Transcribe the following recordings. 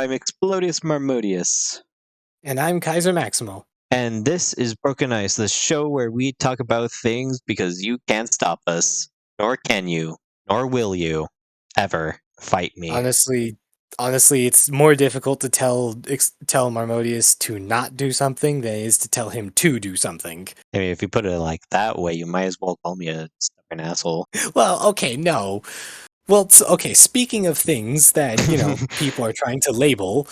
I'm Explodius Marmodius. And I'm Kaiser Maximal. And this is Broken Ice, the show where we talk about things because you can't stop us. Nor can you. Nor will you. Ever fight me. Honestly, it's more difficult to tell Marmodius to not do something than it is to tell him to do something. I mean, if you put it like that way, you might as well call me a stubborn asshole. Well, okay, no. Well, okay, speaking of things that, people are trying to label,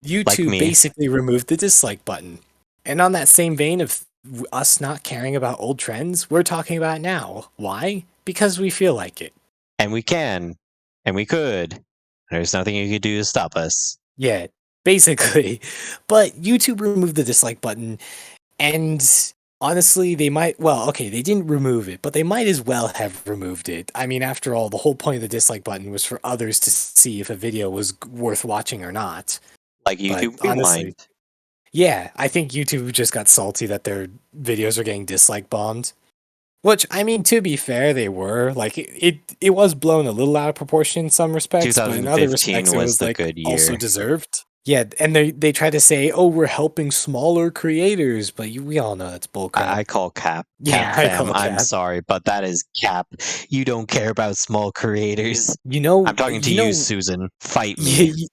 YouTube basically removed the dislike button. And on that same vein of us not caring about old trends, we're talking about it now. Why? Because we feel like it. And we can. And we could. There's nothing you could do to stop us. Yeah, basically. But YouTube removed the dislike button, and honestly, they didn't remove it, but they might as well have removed it. I mean, after all, the whole point of the dislike button was for others to see if a video was worth watching or not. Like YouTube Rewind. Yeah, I think YouTube just got salty that their videos are getting dislike bombed. Which, I mean, to be fair, they were. Like, it was blown a little out of proportion in some respects, but in other respects, it was, like, also deserved. Yeah, and they try to say, oh, we're helping smaller creators, but we all know that's bullcrap. I call cap. I'm sorry, but that is cap. You don't care about small creators. I'm talking to you, Susan. Fight me.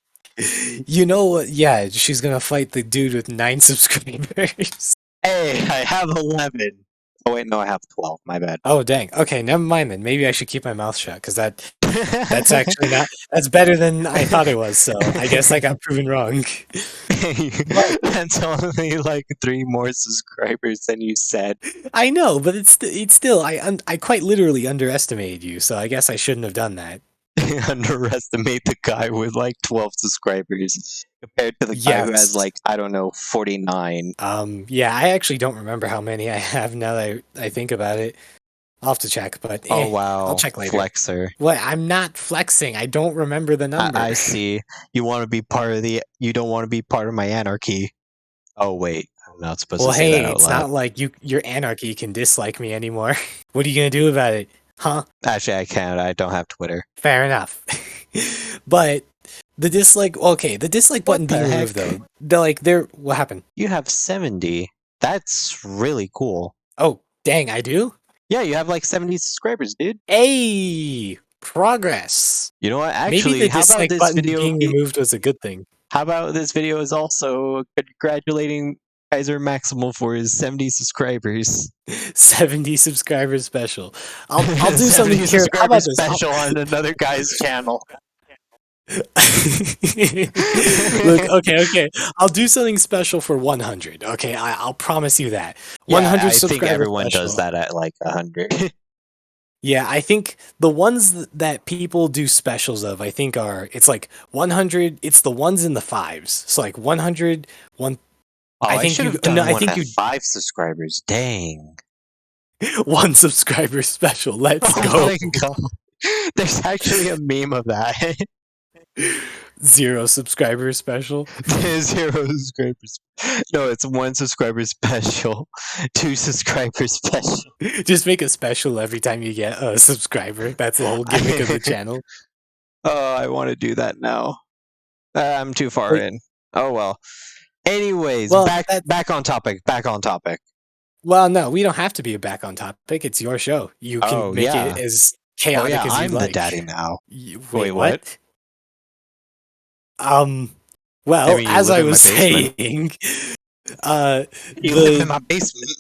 You know what? Yeah, she's gonna fight the dude with 9 subscribers. Hey, I have 11. Oh wait, no, I have 12. My bad. Oh dang. Okay, never mind then. Maybe I should keep my mouth shut because that's actually not. That's better than I thought it was. So I guess I got proven wrong. That's only like 3 more subscribers than you said. I know, but it's still. I quite literally underestimated you, so I guess I shouldn't have done that. Underestimate the guy with like 12 subscribers compared to the guy who has like, I don't know, 49. Yeah, I actually don't remember how many I have now that I think about it. I'll have to check, but oh wow, I'll check later. Flexer. What? I'm not flexing. I don't remember the number. I see. You want to be part of you don't want to be part of my anarchy. Oh wait, I'm not supposed to say that out loud. Well, hey, it's not like your anarchy can dislike me anymore. What are you gonna do about it? Huh? Actually, I can't. I don't have Twitter. Fair enough. But the dislike button being removed though. What happened? You have 70. That's really cool. Oh, dang, I do? Yeah, you have like 70 subscribers, dude. Hey, progress. You know what? Actually, maybe the dislike button being removed was a good thing. How about this video is also congratulating Kaiser Maximal for his 70 subscribers. 70 subscribers special. I'll do something here. How about this? Special on another guy's channel. Look, okay. I'll do something special for 100. Okay, I'll promise you that. 100 subscribers. I think everyone does that at like 100. Yeah, I think the ones that people do specials of, I think it's like 100. It's the ones in the 5s. So like 100, 1. Oh, I think you've done one at 5 subscribers. Dang. 1 subscriber special. Let's go. My God. There's actually a meme of that. 0 subscriber special. 0 subscribers. No, it's 1 subscriber special. 2 subscriber special. Just make a special every time you get a subscriber. That's the whole gimmick of the channel. Oh, I want to do that now. I'm too far in. Oh well. Anyways, back on topic. Well, no, we don't have to be back on topic. It's your show. You can make it as chaotic as you like. I'm the daddy now. Wait, what? Well, as I was saying, you live in my basement.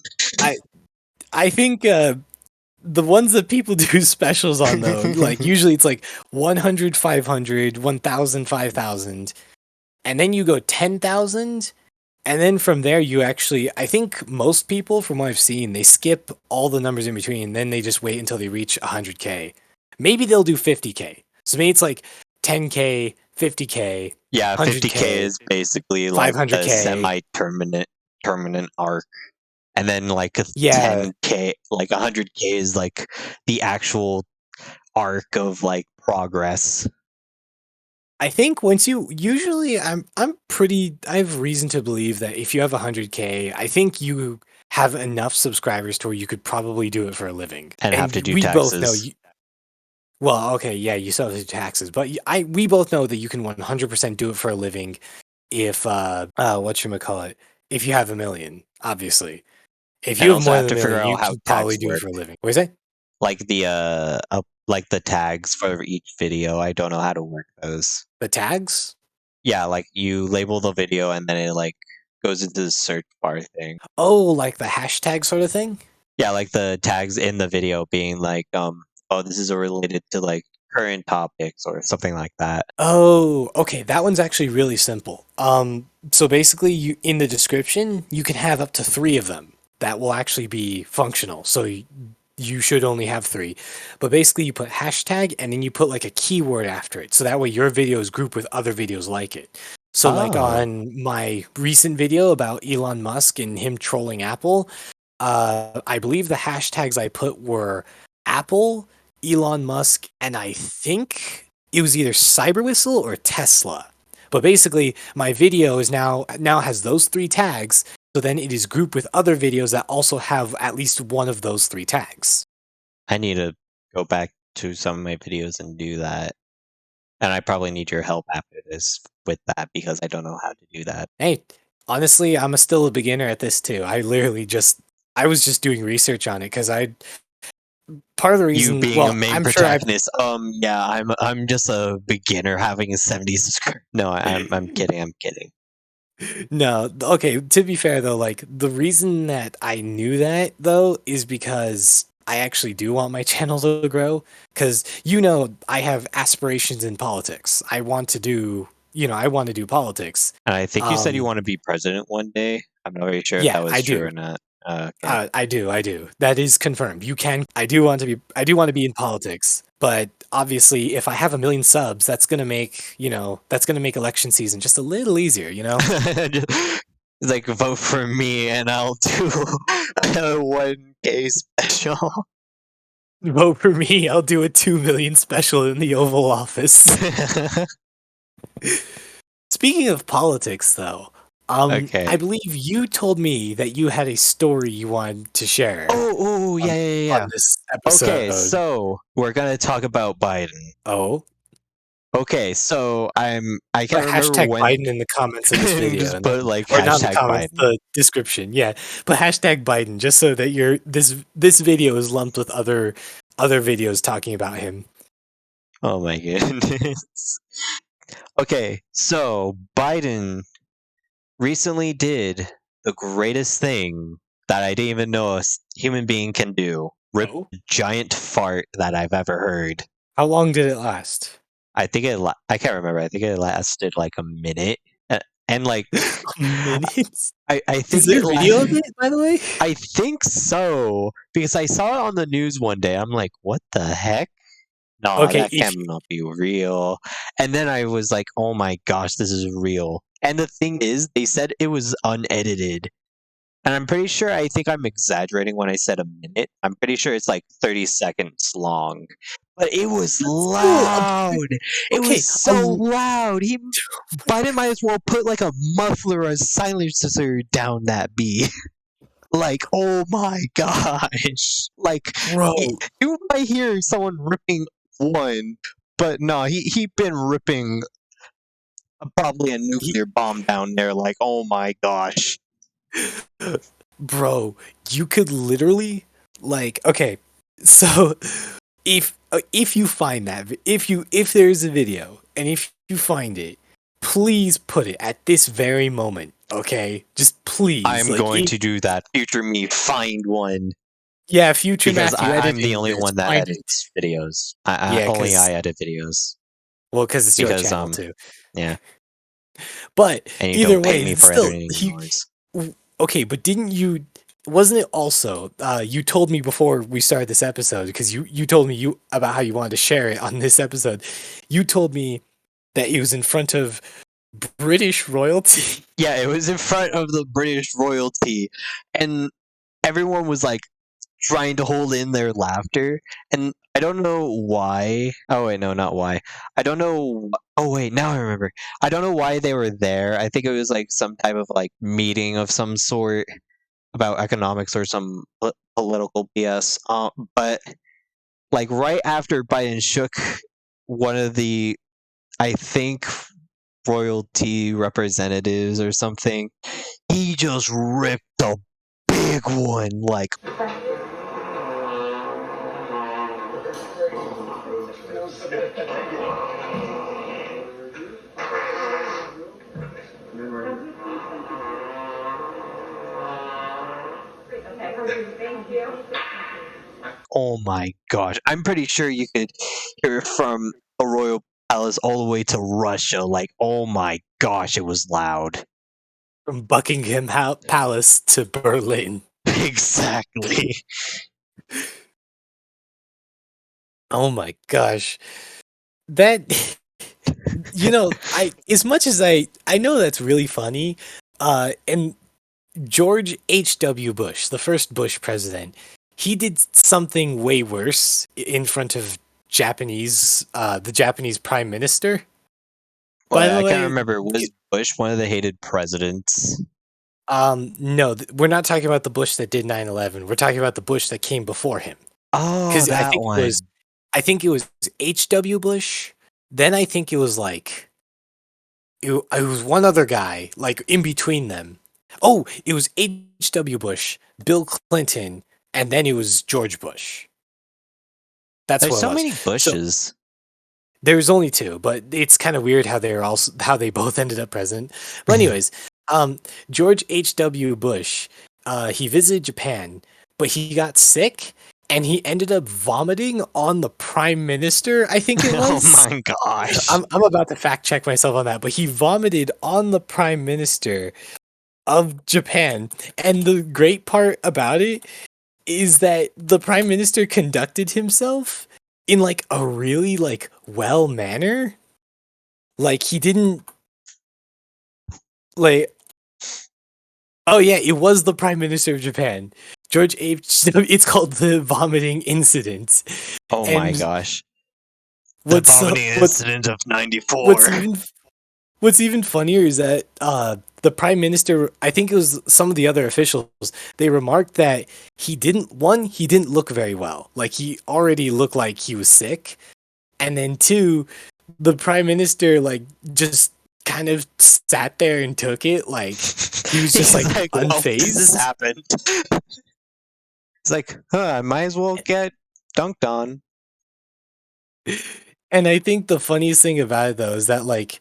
I think the ones that people do specials on though, like usually it's like 100, 500, 1,000, 5,000, and then you go 10,000. And then from there, you actually, I think most people, from what I've seen, they skip all the numbers in between, and then they just wait until they reach 100K. Maybe they'll do 50K. So maybe it's like 10K, 50K. Yeah, 50K is basically like a semi-permanent arc. And then like 10K, like 100K is like the actual arc of like progress. I think once usually I have reason to believe that if you have 100K, I think you have enough subscribers to where you could probably do it for a living. And have to do taxes. Both know Well, okay, yeah, you still have to do taxes, but we both know that you can 100% do it for a living if whatchamacallit, if you have a million, obviously. If And you have also more have than a to figure million, you out how can probably tags do it work, for a living. What is that? like the tags for each video. I don't know how to work those. The tags? Yeah, like you label the video and then it like goes into the search bar thing. Oh, like the hashtag sort of thing? Yeah, like the tags in the video being like, oh, this is related to like current topics or something like that. Oh, okay, that one's actually really simple. So basically you in the description, you can have up to 3 of them that will actually be functional. So you should only have 3. But basically you put hashtag and then you put like a keyword after it. So that way your video is grouped with other videos like it. So like Oh, on my recent video about Elon Musk and him trolling Apple, I believe the hashtags I put were Apple, Elon Musk, and I think it was either Cyber Whistle or Tesla. But basically, my video is now has those 3 tags, so then it is grouped with other videos that also have at least one of those 3 tags. I need to go back to some of my videos and do that. And I probably need your help after this with that because I don't know how to do that. Hey, honestly, still a beginner at this too. I was just doing research on it because I part of the You reason, being a well, main I'm sure I've protagonist, yeah, I'm just a beginner having a 70 subscriber. No, I'm kidding. I'm kidding. No, okay, to be fair though, like the reason that I knew that though is because I actually do want my channel to grow cuz I have aspirations in politics. I want to do politics. And I think you said you Um want to be president one day. I'm not very sure if yeah, that was I true do. or not. Okay. I do. That is confirmed. You can I do want to be in politics, but obviously if I have a million subs, that's going to make election season just a little easier, you know? Like vote for me and I'll do a 1K special. Vote for me. I'll do a 2 million special in the Oval Office. Speaking of politics, though, I Okay. believe you told me that you had a story you wanted to share Oh, on, yeah, yeah, on yeah. this Okay, episode. so we're gonna talk about Biden. Oh, Okay, so I but can't remember hashtag when. Biden in the comments of this video, Just and put then, like or not in the hashtag comments, Biden. the description. Yeah, but hashtag Biden, just so that this video is lumped with other videos talking about him. Oh my goodness. Okay, so Biden recently did the greatest thing that I didn't even know a human being can do. Rip Oh, a giant fart that I've ever heard. how long did it last? I can't remember. I think it lasted like a minute. And like Minutes? I Is think there it video of like it, by the way? I think so because I saw it on the news one day. I'm like, what the heck? Nah, Okay, that cannot be real. And then I was like, oh my gosh, this is real. And the thing is, they said it was unedited. And I'm pretty sure, I think I'm exaggerating when I said a minute. I'm pretty sure it's like 30 seconds long. But it was still loud. It was okay. so loud. Biden might as well put like a muffler or a silencer down that bee. Like, oh my gosh. Like, Bro, you might hear someone ripping one, but no, he been ripping probably a he, nuclear bomb down there. Like, oh my gosh. bro, you could literally okay. So if you find if there's a video and if you find it, please put it at this very moment. Okay, just please, I'm going to do that. Future me, find one. yeah, future Because Matthew I'm the editing only this, one that find it. edits videos. Yeah, Only because I edit videos. because it's your Because, channel too. yeah. But And you either don't pay way, me it's for still editing he. yours. Okay, but didn't you? Wasn't it also? You told me before we started this episode because you told me you about how you wanted to share it on this episode. You told me that it was in front of British royalty. Yeah, it was in front of the British royalty. And everyone was like trying to hold in their laughter. And I don't know why. Oh, wait, no, not why. I don't know. Oh, wait, now I remember. I don't know why they were there. I think it was like some type of like meeting of some sort about economics or some political BS. But like right after Biden shook one of the, I think, royalty representatives or something, he just ripped a big one. Like, oh my gosh. I'm pretty sure you could hear it from a royal palace all the way to Russia. Like, oh my gosh, it was loud. From Buckingham Palace to Berlin. Exactly. Oh my gosh. That I as much as I know that's really funny, and George H.W. Bush, the first Bush president, he did something way worse in front of the Japanese prime minister. Well, By the I can't way, remember. Was Bush one of the hated presidents? no, we're not talking about the Bush that did 9/11. We're talking about the Bush that came before him. Oh, Because that one. I think it was H.W. Bush. Then I think it was like it was one other guy, like in between them. Oh, it was H.W. Bush, Bill Clinton, and then it was George Bush. That's There's what it so was. many So Bushes. there was only two, but it's kind of weird how they both ended up present. But anyways, George H.W. Bush, he visited Japan, but he got sick and he ended up vomiting on the prime minister, I think it Oh was. my gosh. I'm about to fact check myself on that, but he vomited on the prime minister of Japan. And the great part about it is that the prime minister conducted himself in like a really like well manner. Like he didn't like oh yeah, it was the prime minister of Japan. George H. It's called the vomiting incident. Oh my And gosh. The what's vomiting what's incident of what's 94. even What's even funnier is that the prime minister, I think it was some of the other officials, they remarked that he didn't look very well. Like he already looked like he was sick. And then two, the prime minister like just kind of sat there and took it. Like he was just He's like like, well, this has unfazed. happened. It's like, I might as well get dunked on. And I think the funniest thing about it though is that like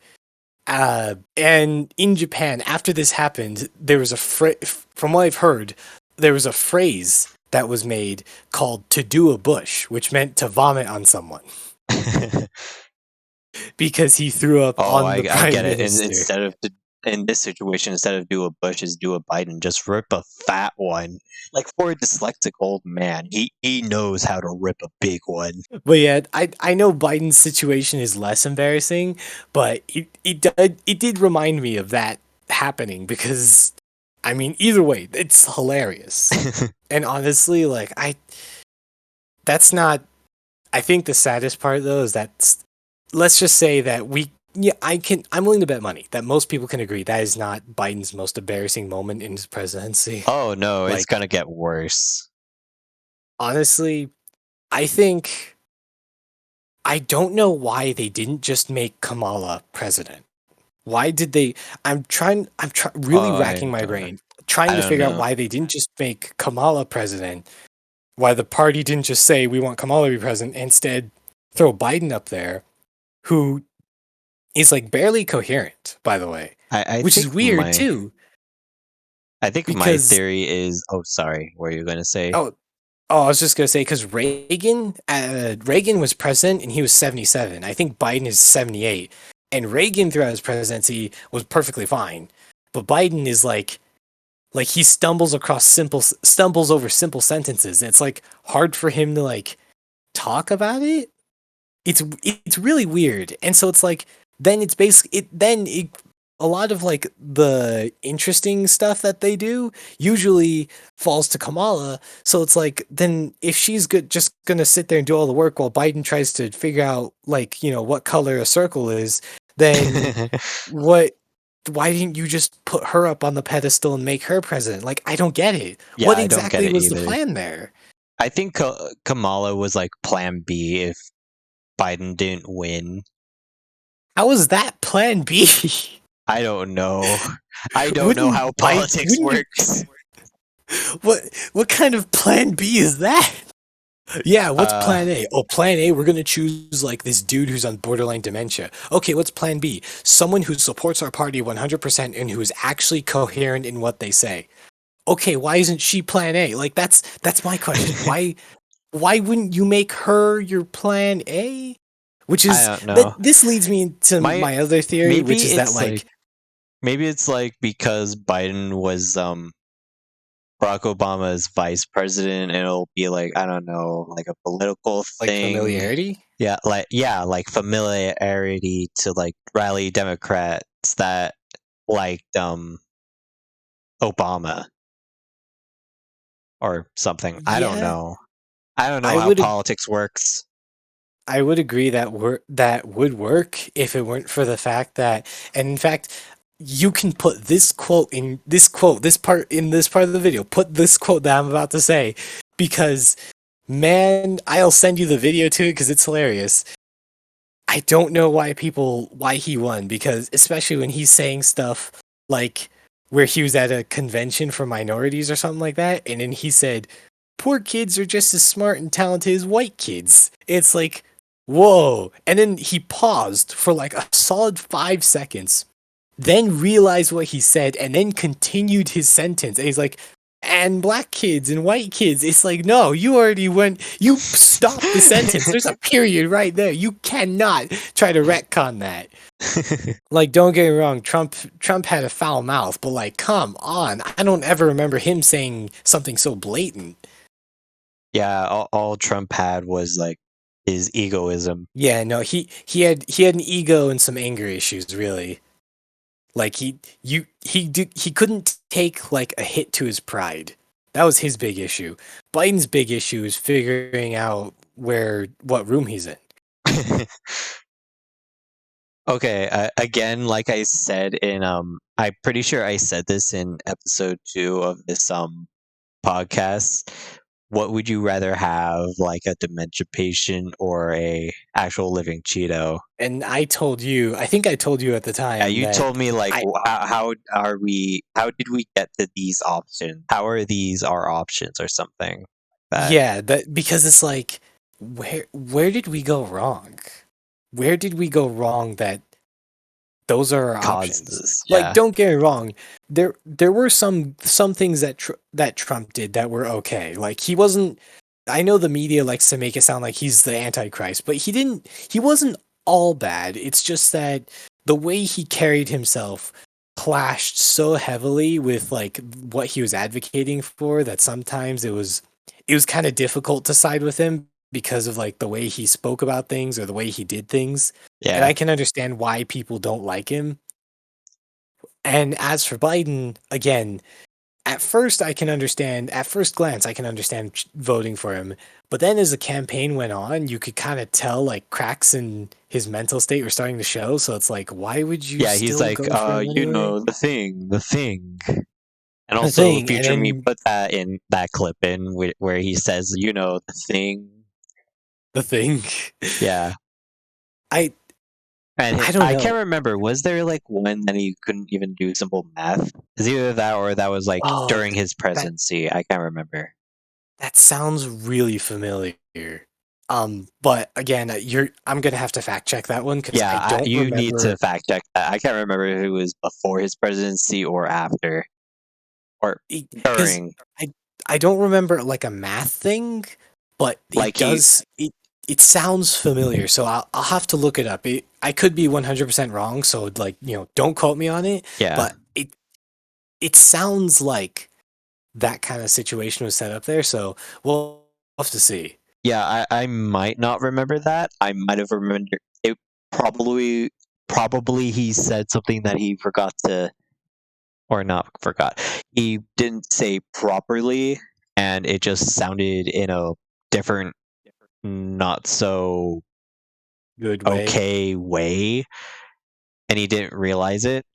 and in Japan, after this happened, there was from what I've heard, there was a phrase that was made called "to do a bush," which meant to vomit on someone because he threw up Oh, on the I prime get it. And minister. in this situation, instead of do a Bush, is do a Biden. Just rip a fat one. Like for a dyslexic old man, he knows how to rip a big one. But yeah, I know Biden's situation is less embarrassing, but it did remind me of that happening because I mean either way, it's hilarious. And honestly, like that's not I think the saddest part though is that let's just say that I'm willing to bet money that most people can agree that is not Biden's most embarrassing moment in his presidency. Oh no, it's Like gonna get worse. honestly, I don't know why they didn't just make Kamala president. Why did they really Oh, racking my brain trying I to don't figure out know. why they didn't just make Kamala president. Why the party didn't just say we want Kamala to be president, instead throw Biden up there, who is like barely coherent, by the way, I which is think weird too. my Because theory is. Oh, sorry. What are you gonna say? oh I was just gonna say because Reagan was president and he was 77. I think Biden is 78, and Reagan throughout his presidency was perfectly fine, but Biden is like he stumbles over simple sentences. And it's like hard for him to like talk about it. It's really weird, and so it's like then it's basically a lot of like the interesting stuff that they do usually falls to Kamala. So it's like then if she's just gonna sit there and do all the work while Biden tries to figure out like what color a circle is, then what? Why didn't you just put her up on the pedestal and make her president? Like I don't get it. Yeah, What I don't get exactly it was the either. plan there? I think Kamala was like Plan B if Biden didn't win. How is that Plan B? I don't know. I don't know Wouldn't how Biden? politics Wouldn't you? works. What what kind of Plan B is that? Yeah, what's Uh, Plan A? Oh, Plan A, we're gonna choose like this dude who's on borderline dementia. Okay, what's Plan B? Someone who supports our party 100% and who is actually coherent in what they say. Okay, why isn't she Plan A? Like that's my question. Why wouldn't you make her your Plan A? Which I is don't that know. this leads me to My my other theory, maybe which is that it's like like maybe it's like because Biden was Barack Obama's vice president, it'll be like I don't know, like a political thing. familiarity. Like familiarity to like rally Democrats that liked Obama or something. I don't Yeah, know. I don't know I how would politics works. I would agree that that would work if it weren't for the fact that, and in fact, you can put this part in this part of the video. Put this quote that I'm about to say, because man, I'll send you the video to it because it's hilarious. I don't know why he won, because especially when he's saying stuff like where he was at a convention for minorities or something like that, and then he said, "Poor kids are just as smart and talented as white kids." It's like, whoa! And then he paused for like a solid 5 seconds, then realized what he said, and then continued his sentence. And he's like, and black kids and white kids. It's like, no, you already went, you stopped the sentence. There's a period right there. You cannot try to retcon that. Like, don't get me wrong, Trump had a foul mouth, but like, come on. I don't ever remember him saying something so blatant. Yeah, all Trump had was like his egoism. Yeah, no, he had an ego and some anger issues, really. Like he couldn't take like a hit to his pride. That was his big issue. Biden's big issue is figuring out what room he's in. Okay, again, like I said in I'm pretty sure I said this in episode 2 of this podcast. What would you rather have, like a dementia patient or a actual living Cheeto? And I think I told you at the Yeah, time you that told me like I how are we? How did we get to these options? How are these our options or something like that? yeah, that because it's like where did we go wrong? Where did we go wrong that those are our options? Causes, Like, yeah, don't get me wrong. There were some things that Trump did that were okay. Like he wasn't. I know the media likes to make it sound like he's the Antichrist, but he didn't. He wasn't all bad. It's just that the way he carried himself clashed so heavily with like what he was advocating for that sometimes it was kind of difficult to side with him because of like the way he spoke about things or the way he did things. And yeah, I can understand why people don't like him. And as for Biden, again, at first glance, I can understand voting for him. But then as the campaign went on, you could kind of tell like cracks in his mental state were starting to show. So it's like, why would you yeah. He's still like, go for him you anyway? know, the thing. And The also, thing. And future me then put that in that clip in where he says, you know, the thing. the thing. Yeah, I and I don't I can't know. remember. Was there like one that he couldn't even do simple math? Is either that or that was like Oh, during his that presidency? I can't remember. that sounds really familiar. But again, I'm gonna have to fact check that one because I Yeah, don't you need to remember fact check that. I can't remember if it was before his presidency or after or because during. I I don't remember like a math thing, but Like he, it sounds familiar. So I'll have to look it up. I could be 100% wrong, so like, don't quote me on it, yeah, but it sounds like that kind of situation was set up there. So we'll have to see. yeah. I might not remember that. I might have remembered it. Probably he said something that he forgot to or not forgot. He didn't say properly, and it just sounded in a different, not so Good way. okay way, and he didn't realize it.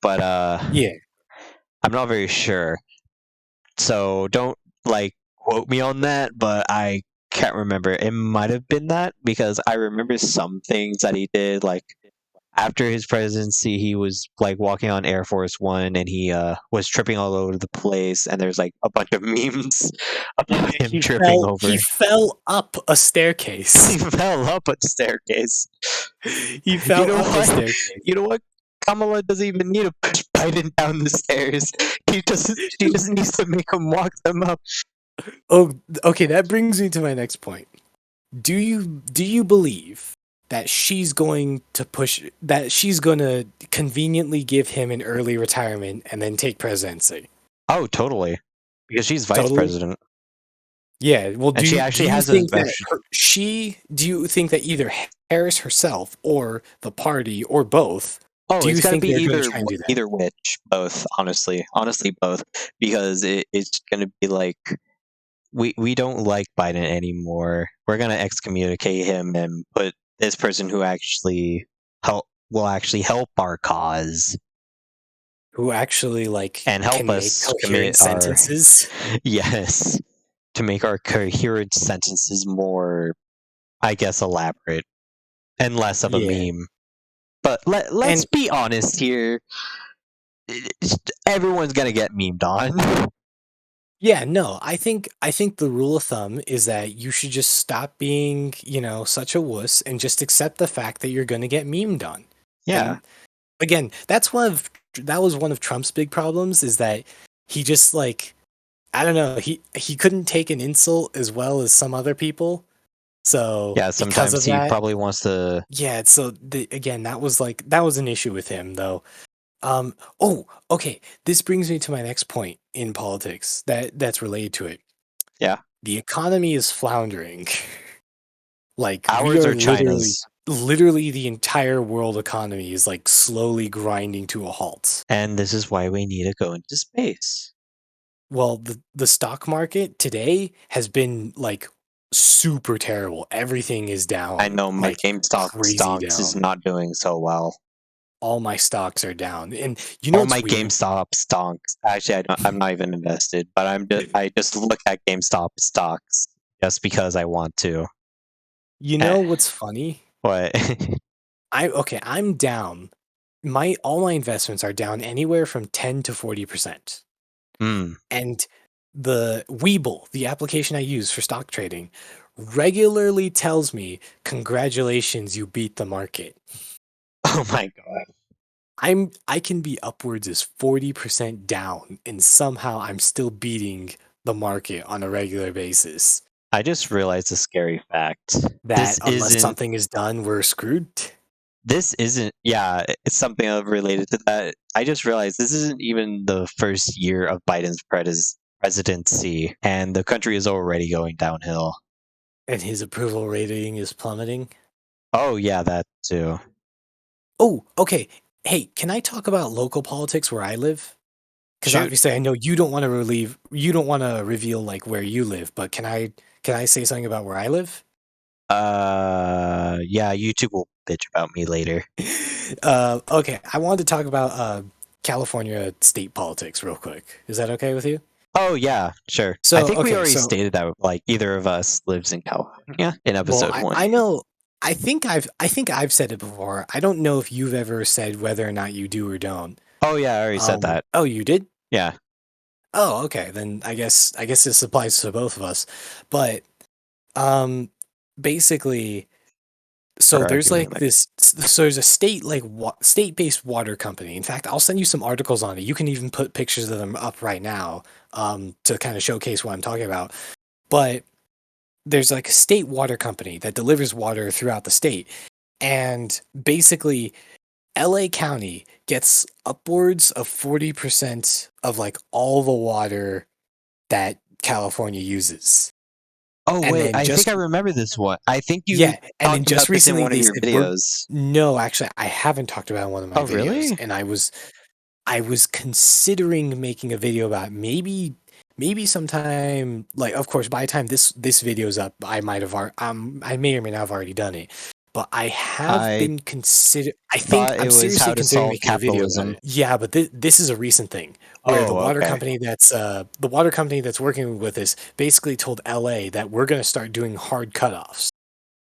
But Yeah. I'm not very sure. So don't like. quote me on that, but I can't remember. It might have been that because I remember some things that he did. Like after his presidency, he was like walking on Air Force One, and he was tripping all over the place. And there's like a bunch of memes about him He tripping fell. He over. fell up a He staircase. fell up a staircase. He You fell know up a what? staircase. You know what? Kamala doesn't even need to push Biden down the stairs. She just needs to make him walk them up. Oh, okay. That brings me to my next point. Do you believe that she's going to conveniently give him an early retirement and then take presidency? Oh, totally. Because she's vice Totally. president, Yeah. Well, and do she you do actually you has a think that do you think that either Harris herself or the party or both, Oh, do you it's gonna think be they're going to try and do that? either which, both. Honestly, both, because it's gonna be like we don't like Biden anymore. We're gonna excommunicate him and put this person who actually actually help our cause Who actually like and help can make us coherent commit our sentences? yes to make our coherent sentences more, I guess, elaborate and less of a Yeah. meme. But let's And be honest here. Everyone's gonna get memed on. yeah, no, I think the rule of thumb is that you should just stop being, such a wuss and just accept the fact that you're going to get memed on. Yeah, And again, that was one of Trump's big problems is that he just like I don't know, he couldn't take an insult as well as some other people. So, yeah. because Sometimes of he that, probably wants to. yeah, so again, that was an issue with him though. Oh, okay. This brings me to my next point in politics that's related to it. Yeah, The economy is floundering. Like we ours are or China's, literally the entire world economy is like slowly grinding to a halt. and this is why we need to go into space. Well, the stock market today has been like super terrible. Everything is I down, know my like GameStop crazy stocks is down. not doing so well. All my stocks are down. And you know All what's my weird? GameStop stocks. Actually, I'm not even invested, but I just look at GameStop stocks just because I want to. You Eh, know what's funny? what? I'm down. My all my investments are down anywhere from 10 to 40%. Hmm. And the Webull, the application I use for stock trading, regularly tells me, "Congratulations, you beat the market." Oh my god. I can be upwards as 40% down and somehow I'm still beating the market on a regular basis. I just realized a scary fact. That This unless isn't something is done, we're screwed. yeah, it's something related to that. I just realized this isn't even the first year of Biden's presidency, and the country is already going downhill. And his approval rating is plummeting. Oh yeah, that too. Oh, okay. Hey, can I talk about local politics where I live? Because Shoot. obviously I know you don't want to reveal like where you live, but can I say something about where I live? Yeah, YouTube will bitch about me later. Okay, I wanted to talk about California state politics real quick. Is that okay with you? Oh yeah, sure. I So, think we okay, already so stated that like either of us lives in California in well, episode one. I know I think I've said it before. I don't know if you've ever said whether or not you do or don't. Oh yeah, I already said that. Oh, you did? Yeah. Oh, okay. Then I guess this applies to both of us. But um basically so We're there's arguing like like this so there's a state-based water company. In fact, I'll send you some articles on it. You can even put pictures of them up right now to kind of showcase what I'm talking about. But there's like a state water company that delivers water throughout the state. And basically LA County gets upwards of 40% of like all the water that California uses. oh And wait, then I think I just remember this one. I think you yeah, and then talked just about this in recently one of they your said we're videos. no, actually I haven't talked about it in one of my Oh videos, really? and I was considering making a video about maybe sometime like of course by the time this video's up I may or may not have already done it. but I have I been consider. I think thought I'm it was seriously how to considering solve making a video about capitalism. it. Yeah, but this is a recent thing where Oh, okay. the water company that's working with us basically told LA that we're going to start doing hard cutoffs.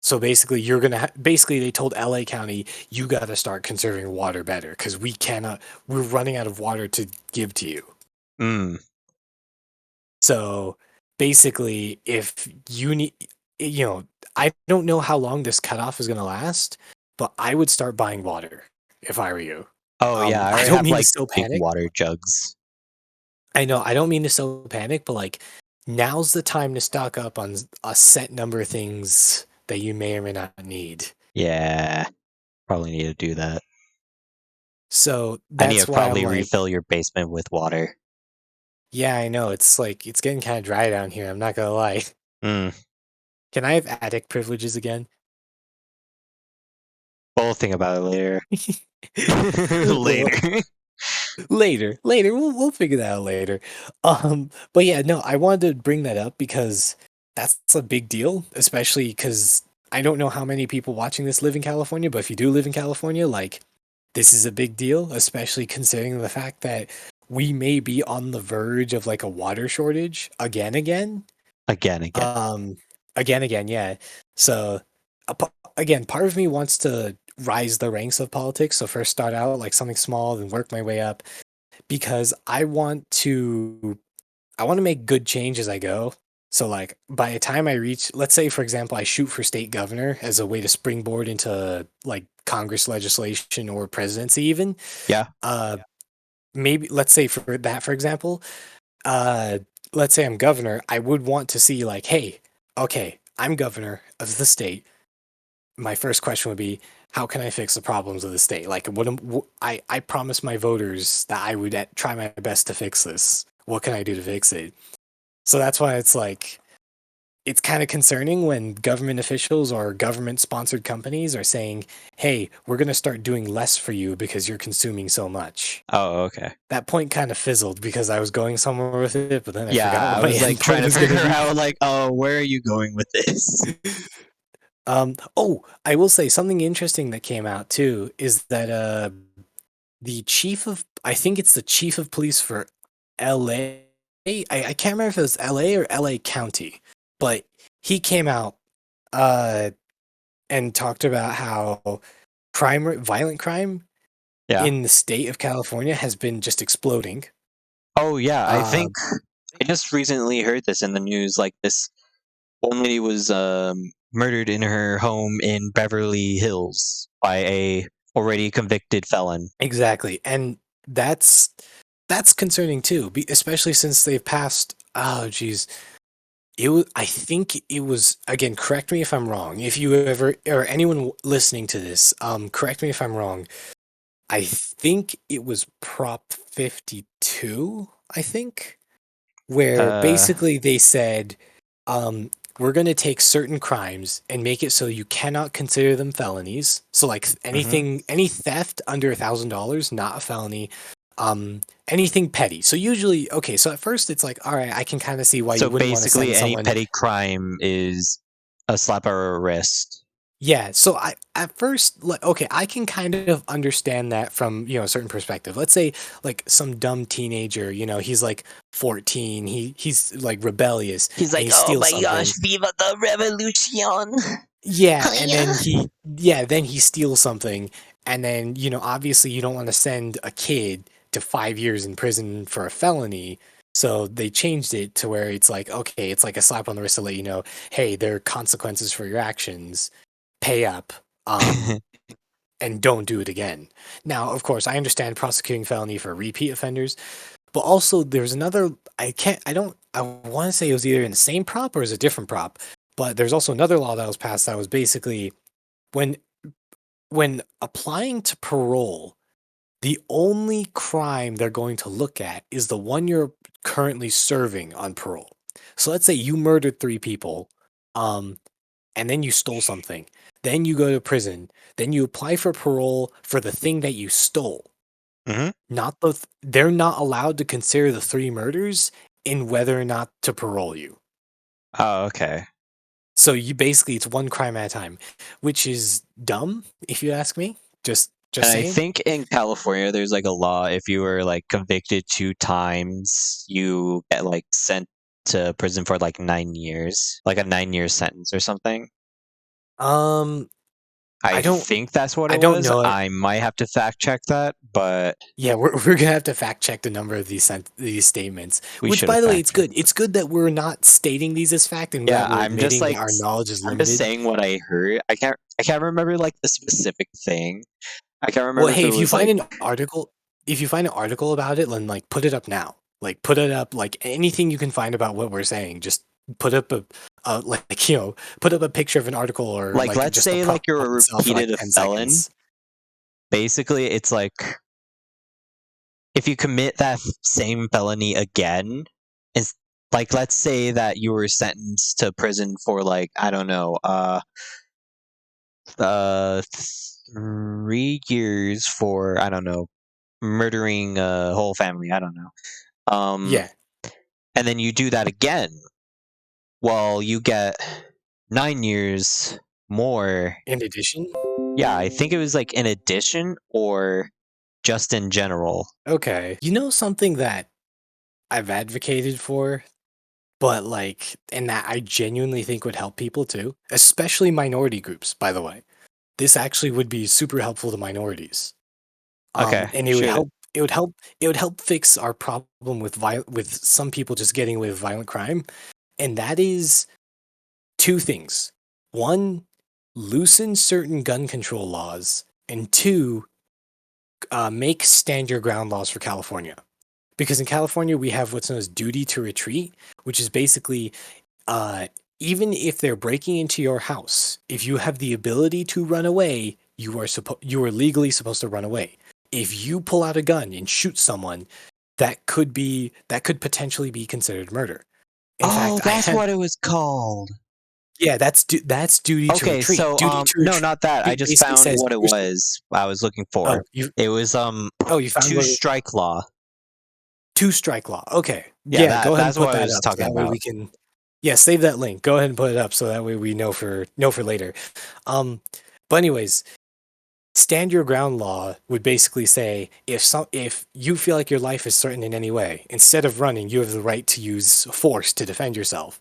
So basically, basically they told LA County you got to start conserving water better because we cannot. We're running out of water to give to you. Mm. So basically, if you need, you know, I don't know how long this cutoff is going to last, but I would start buying water if I were you. Oh yeah, I I already don't have mean to like so big panic. water jugs. I know I don't mean to so panic, but like now's the time to stock up on a set number of things that you may or may not need. Yeah, probably need to do that. So I need to that's why I'm probably like, refill your basement with water. yeah, I know it's like it's getting kind of dry down here. I'm not gonna lie. Mm. Can I have attic privileges again? We'll think about it later. Well, Later. later. We'll figure that out later. But yeah, no, I wanted to bring that up because that's a big deal, especially because I don't know how many people watching this live in California, but if you do live in California, like this is a big deal, especially considering the fact that we may be on the verge of like a water shortage again. Again. Um, again, yeah. So, again, part of me wants to rise the ranks of politics. So first start out like something small, then work my way up because I want to make good change as I go. So like by the time I reach, let's say for example, I shoot for state governor as a way to springboard into like Congress legislation or presidency even. Yeah. Uh, maybe let's say for that for example, uh, let's say I'm governor, I would want to see like, hey, okay, I'm governor of the state. My first question would be, how can I fix the problems of the state? Like, I promised my voters that I would try my best to fix this. What can I do to fix it? So that's why it's like, it's kind of concerning when government officials or government sponsored companies are saying, hey, we're going to start doing less for you because you're consuming so much. Oh, okay. That point kind of fizzled because I was going somewhere with it, but then I Yeah, forgot what I my was end like point trying to was going figure to be. out like, oh, where are you going with this? Oh, I will say something interesting that came out too is that the chief of I think it's the chief of police for LA. I can't remember if it was LA or LA County, but he came out uh and talked about how violent crime Yeah. in the state of California has been just exploding. Oh yeah, I Uh think I just recently heard this in the news. Like this one lady was murdered in her home in Beverly Hills by a already convicted felon. exactly. And that's that's concerning too, especially since they've passed oh geez. I think it was, again, correct me if I'm wrong. If you ever, or anyone listening to this, correct me if I'm wrong. I think it was Prop 52, I think, where Uh, basically they said, um, we're going to take certain crimes and make it so you cannot consider them felonies. So, like mhm. any theft under $1,000, not a felony. Anything petty. So usually, okay. So at first, it's like, all right, I can kind of see why you So wouldn't want to basically, send any someone. petty crime is a slap or a wrist. Yeah, so I at first like okay, I can kind of understand that from, a certain perspective. Let's say like some dumb teenager, he's like 14, he's like rebellious He's and like, he "Oh steals my gosh, something. viva the revolution!" Yeah, and Hiya. then he steals something and then, obviously you don't want to send a kid to 5 years in prison for a felony. So they changed it to where it's like, okay, it's like a slap on the wrist to let you know, hey, there are consequences for your actions. Pay up. And don't do it again. Now, of course, I understand prosecuting felony for repeat offenders, but also there's another. I want to say it was either in the same prop or is a different prop, but there's also another law that was passed that was basically when when applying to parole, the only crime they're going to look at is the one you're currently serving on parole. So let's say you murdered three people, um, and then you stole something. Then you go to prison. Then you apply for parole for the thing that you stole. hmm They're not allowed to consider the three murders in whether or not to parole you. Oh, okay. So you basically it's one crime at a time, which is dumb if you ask me. Just And I saying. think in California, there's like a law if you were like convicted 2 times, you get like sent to prison for like 9 years, like a 9 year sentence or something. Um, I I don't think that's what I it don't was. know it. I might have to fact check that, but Yeah, we're gonna have to fact check the number of these statements. we Which, should have by the way, fact it's checked. good. It's good that we're not stating these as fact and Yeah, that we're admitting that our knowledge is I'm just limited. saying what I heard. I can't remember like the specific thing. I can't Well, remember if hey, it was like if you find an article about it, then like put it up now. Like put it up like anything you can find about what we're saying. Just put up like put up a picture of an article or like let's just the say prompt like you're a itself for like repeated 10 felon. seconds. Basically, it's like if you commit that same felony again, it's like let's say that you were sentenced to prison for like I don't know, uh, 3 years for I don't know murdering a whole family. I don't know. Yeah. And then you do that again. Well, you get 9 years more. In addition, Yeah, I think it was like in addition or just in general. okay. You know something that I've advocated for, but like, and that I genuinely think would help people too, especially minority groups, by the way. This actually would be super helpful to minorities. Okay, And shoot. it would help fix our problem with some people just getting away with violent crime, and that is two things. One, loosen certain gun control laws, and two, make stand your ground laws for California. Because in California, we have what's known as duty to retreat, which is basically uh, even if they're breaking into your house, if you have the ability to run away, you are legally supposed to run away. If you pull out a gun and shoot someone, that could potentially be considered murder. In Oh, fact, I that's had what it was called. yeah, that's duty to Okay, retreat. so Duty to no, not that. I retreat just basically found says what it was I was looking for. you It was you found two what strike law. two strike law. Okay, Yeah, yeah, go ahead and that's put what I that was up so talking that way about. we can yeah save that link. Go ahead and put it up so that way we know for later. Um, but anyways, stand your ground law would basically say if you feel like your life is threatened in any way, instead of running, you have the right to use force to defend yourself.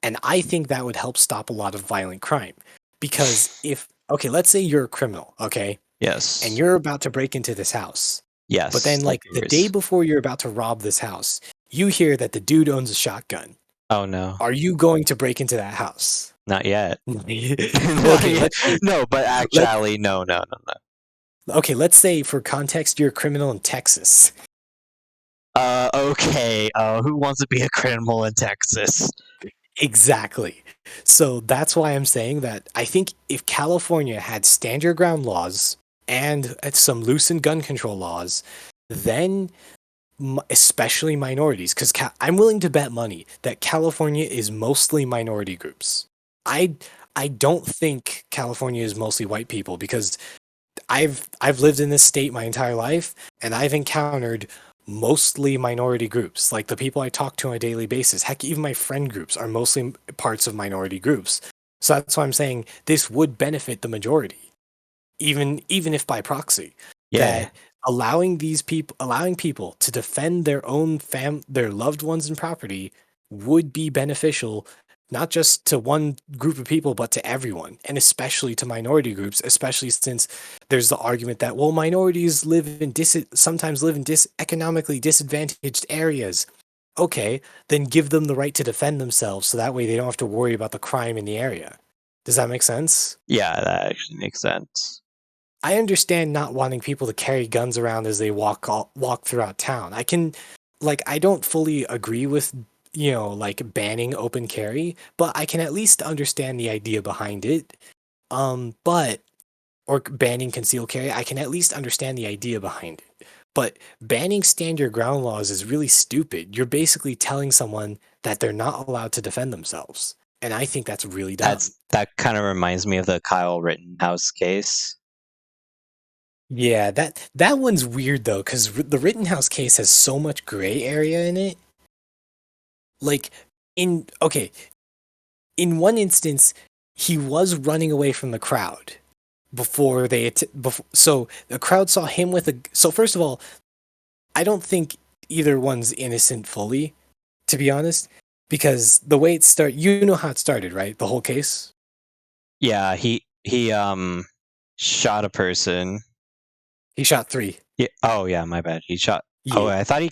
And I think that would help stop a lot of violent crime. Because if okay, let's say you're a criminal, okay, and Yes. you're about to break into this house, but Yes, then like like the day yours. before you're about to rob this house, you hear that the dude owns a shotgun. Oh no. Are you going to break into that house? Not yet. Well, Not okay, yet. No, but let actually no, no, no, no. okay, let's say for context, you're a criminal in Texas. Okay. Who wants to be a criminal in Texas? Exactly. So that's why I'm saying that I think if California had stand your ground laws and some loosened gun control laws, then especially minorities, because I'm willing to bet money that California is mostly minority groups. I I don't think California is mostly white people because I've lived in this state my entire life and I've encountered mostly minority groups. Like the people I talk to on a daily basis, heck, even my friend groups are mostly parts of minority groups. So that's why I'm saying this would benefit the majority, even if by proxy. Yeah. That allowing people to defend their own their loved ones and property would be beneficial not just to one group of people but to everyone, and especially to minority groups, especially since there's the argument that well minorities sometimes live in economically disadvantaged areas. Okay, then give them the right to defend themselves so that way they don't have to worry about the crime in the area. Does that make sense? Yeah, that actually makes sense. I understand not wanting people to carry guns around as they walk throughout town. I don't fully agree with, like banning open carry, but I can at least understand the idea behind it. But or banning concealed carry, I can at least understand the idea behind it. But banning stand your ground laws is really stupid. You're basically telling someone that they're not allowed to defend themselves, and I think that's really dumb. That kind of reminds me of the Kyle Rittenhouse case. Yeah, that one's weird though, because the Rittenhouse case has so much gray area in it. Like, in okay, in one instance, he was running away from the crowd before so the crowd saw him with a. So first of all, I don't think either one's innocent fully, to be honest, because the way it started, you know how it started, right? The whole case. Yeah, he shot a person. He shot three. Yeah. Oh yeah, my bad. He shot. Oh, Yeah, I thought he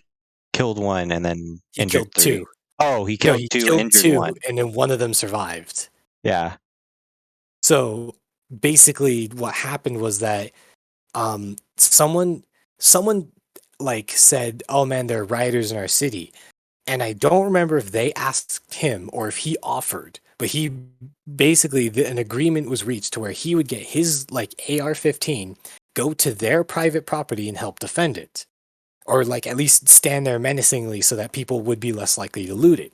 killed one and then he injured killed three. two. Oh, he No, killed he two, killed injured two, one. and then one of them survived. Yeah. So basically, what happened was that someone like said, "Oh man, there are rioters in our city," and I don't remember if they asked him or if he offered, but he basically an agreement was reached to where he would get his like AR-15, go to their private property and help defend it, or like at least stand there menacingly so that people would be less likely to loot it.